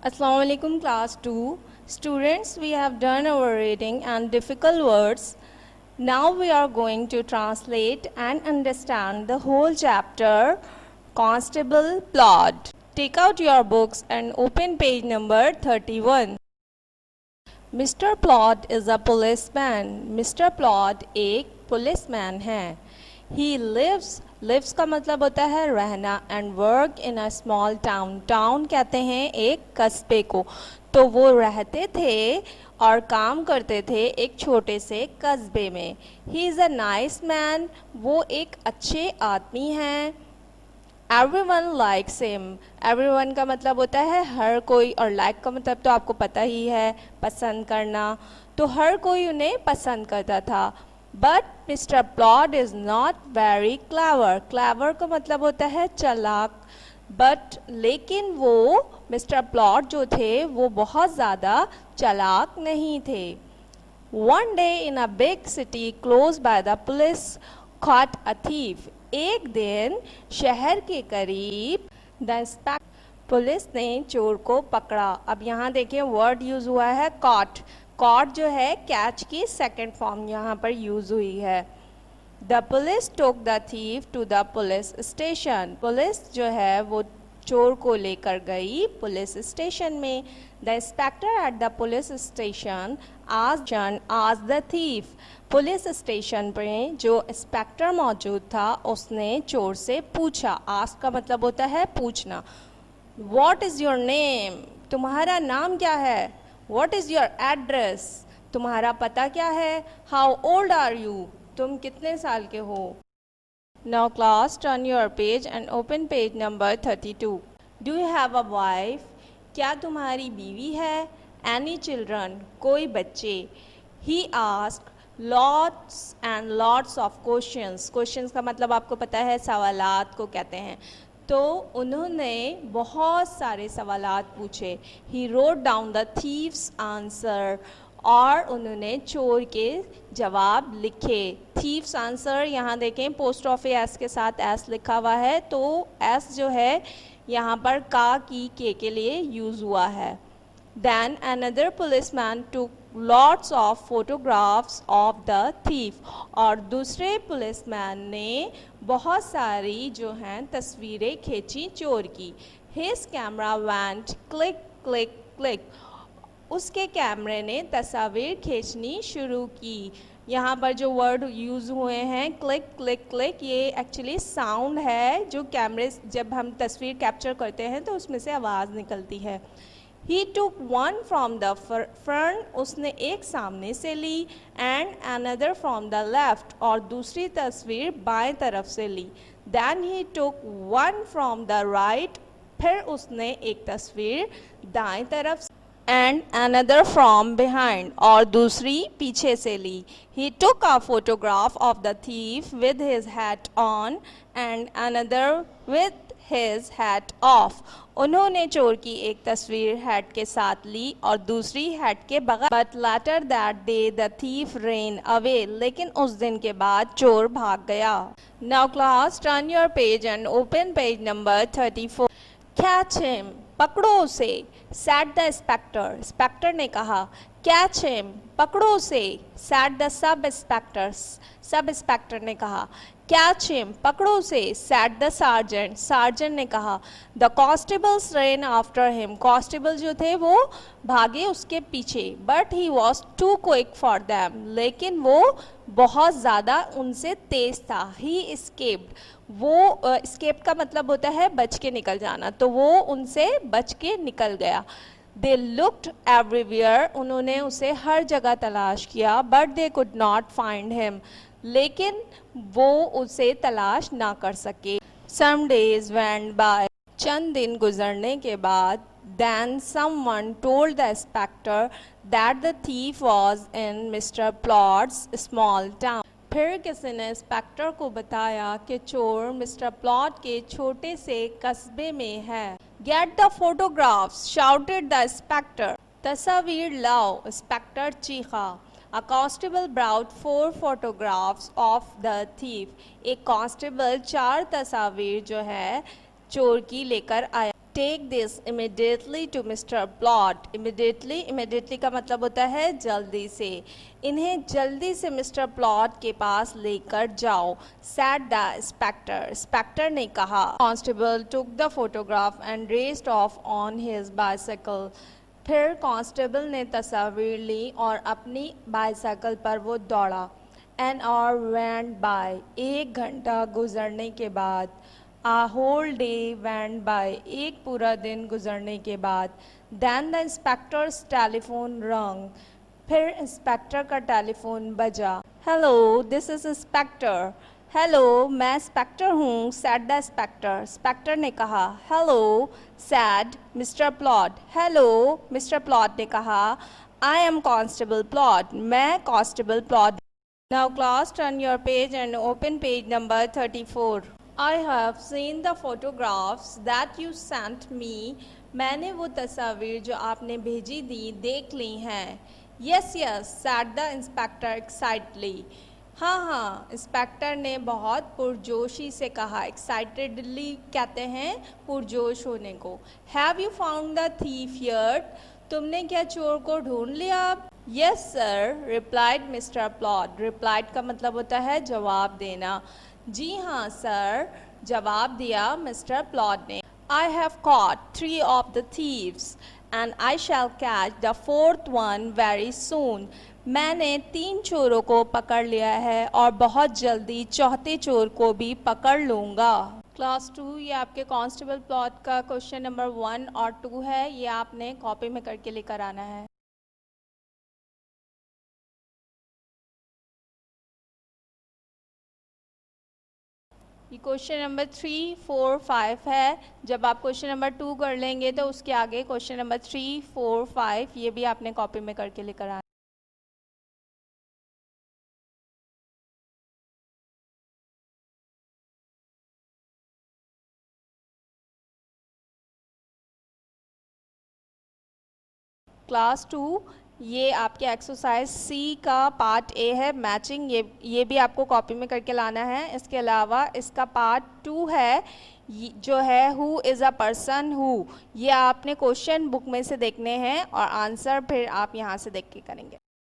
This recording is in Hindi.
Assalamu alaikum class 2. Students, we have done our reading and difficult words. Now we are going to translate and understand the whole chapter Constable Plod. Take out your books and open page number 31. Mr. Plod is a policeman. Mr. Plod एक पुलिसमैन है. He lives का मतलब होता है रहना and work in a small town. Town कहते हैं एक कस्बे को. तो वो रहते थे और काम करते थे एक छोटे से कस्बे में. He is a nice man. वो एक अच्छे आदमी हैं. Everyone likes him. Everyone का मतलब होता है हर कोई और like का मतलब तो आपको पता ही है पसंद करना. तो हर कोई उन्हें पसंद करता था. But Mr. Plod is not very clever. Clever का मतलब होता है चालाक. But लेकिन वो Mr. Plod जो थे वो बहुत ज़्यादा चालाक नहीं थे. One day in a big city close by the police caught a thief. एक दिन शहर के करीब पुलिस ने चोर को पकड़ा. अब यहाँ देखिए वर्ड यूज़ हुआ है caught. caught जो है कैच की सेकंड फॉर्म यहाँ पर यूज़ हुई है. The police took the thief to the police station. Police जो है वो चोर को लेकर गई पुलिस स्टेशन में. The inspector at the police station asked the thief. Police station पर जो इंस्पेक्टर मौजूद था उसने चोर से पूछा. आस्क का मतलब होता है पूछना. What is your name. तुम्हारा नाम क्या है. What is your address. तुम्हारा पता क्या है. How old are you. तुम कितने साल के हो. Now class turn your page and open page number 32. Do you have a wife. क्या तुम्हारी बीवी है. Any children. कोई बच्चे. He asked lots and lots of questions. Questions का मतलब आपको पता है सवालात को कहते हैं. तो उन्होंने बहुत सारे सवालात पूछे. He wrote down the thieves answer. और उन्होंने चोर के जवाब लिखे. थीव्स आंसर यहाँ देखें पोस्ट ऑफिस एस के साथ एस लिखा हुआ है. तो एस जो है यहाँ पर का की के लिए यूज़ हुआ है. Then another policeman took lots of photographs of the thief. और दूसरे पुलिसमैन ने बहुत सारी जो हैं तस्वीरें खींची चोर की. His camera went click click click. उसके कैमरे ने तस्वीर खींचनी शुरू की. यहाँ पर जो वर्ड यूज़ हुए हैं क्लिक क्लिक क्लिक ये एक्चुअली साउंड है जो कैमरे जब हम तस्वीर कैप्चर करते हैं तो उसमें से आवाज़ निकलती है. He took one from the front. उसने एक सामने से ली. And another from the left. और दूसरी तस्वीर बाएं तरफ से ली. Then he took one from the right. फिर उसने एक तस्वीर दाएं तरफ and another from behind. और दूसरी पीछे से ली. He took a photograph of the thief with his hat on and another with his hat off. उन्होंने चोर की एक तस्वीर हैट के साथ ली और दूसरी हैट के बगैर. But later that day the thief ran away. लेकिन उस दिन के बाद चोर भाग गया. Now class turn your page and open page number 34. Catch him. पकड़ो उसे. Said the inspector. इंस्पेक्टर ने कहा. Catch him. पकड़ो उसे. Said the sub inspector. Sub inspector ने कहा. Catch him. पकड़ो उसे. Said the sergeant. sergeant ने कहा. The constables ran after him. constable जो थे वो भागे उसके पीछे. But he was too quick for them. लेकिन वो बहुत ज़्यादा उनसे तेज़ था. He escaped. वो escape का मतलब होता है बच के निकल जाना. तो वो उनसे बच के निकल गया. They looked everywhere. उन्होंने उसे हर जगह तलाश किया. But they could not find him. लेकिन वो उसे तलाश ना कर सके. Some days went by. चंद दिन गुजरने के बाद then someone told the inspector that the thief was in Mr. Plod's small town. फिर किसी ने इंस्पेक्टर को बताया कि चोर मिस्टर प्लॉट के छोटे से कस्बे में है. Get the photographs, shouted the inspector. तस्वीर लाओ. इंस्पेक्टर चीखा. A constable brought 4 photographs of the thief. एक कांस्टेबल 4 तस्वीर जो है चोर की लेकर आया. Take this immediately to Mr Plot. Immediately का मतलब होता है जल्दी से। इन्हें जल्दी से मिस्टर प्लॉट के पास लेकर जाओ, सैड द इंस्पेक्टर। इंस्पेक्टर ने कहा। Constable took the photograph and raised of on his bicycle. फिर कांस्टेबल ने तस्वीर ली और अपनी बाइसाइकिल पर वो दौड़ा। An hour went by, 1 घंटा गुजरने के बाद। A whole day went by, एक पूरा दिन गुजरने के बाद। Then the inspector's telephone rang, फिर इंस्पेक्टर का टेलीफोन बजा। Hello, this is inspector. Hello, मैं इंस्पेक्टर हूँ, said the inspector. इंस्पेक्टर ने कहा। Hello, said Mr. Plot. Hello, mister plot ने कहा। I am Constable Plot. मैं constable plot. Now class, turn your page and open page number 34. I have seen the photographs that you sent me. मैंने वो तस्वीर जो आपने भेजी थी देख ली हैं। Yes, yes, said the inspector excitedly. हाँ हाँ, इंस्पेक्टर ने बहुत पुरजोशी से कहा। एक्साइटेडली कहते हैं पुरजोश होने को। Have you found the thief yet? तुमने क्या चोर को ढूंढ लिया? Yes sir, replied Mr. Plot. Replied का मतलब होता है जवाब देना। जी हाँ सर, जवाब दिया मिस्टर प्लॉट ने। I have caught 3 of the thieves and I shall catch the 4th one very soon. मैंने 3 चोरों को पकड़ लिया है और बहुत जल्दी चौथे चोर को भी पकड़ लूँगा। क्लास 2, ये आपके कांस्टेबल प्लॉट का क्वेश्चन नंबर 1 और 2 है। ये आपने कॉपी में करके लेकर आना है। ये क्वेश्चन नंबर 3, 4, 5 है। जब आप क्वेश्चन नंबर 2 कर लेंगे तो उसके आगे क्वेश्चन नंबर 3, 4, 5 ये भी आपने कॉपी में करके लेकर आना। क्लास 2, ये आपके एक्सरसाइज सी का पार्ट ए है, मैचिंग। ये भी आपको कॉपी में करके लाना है। इसके अलावा इसका पार्ट 2 है जो है who is a person who. ये आपने क्वेश्चन बुक में से देखने हैं और आंसर फिर आप यहाँ से देख के करेंगे।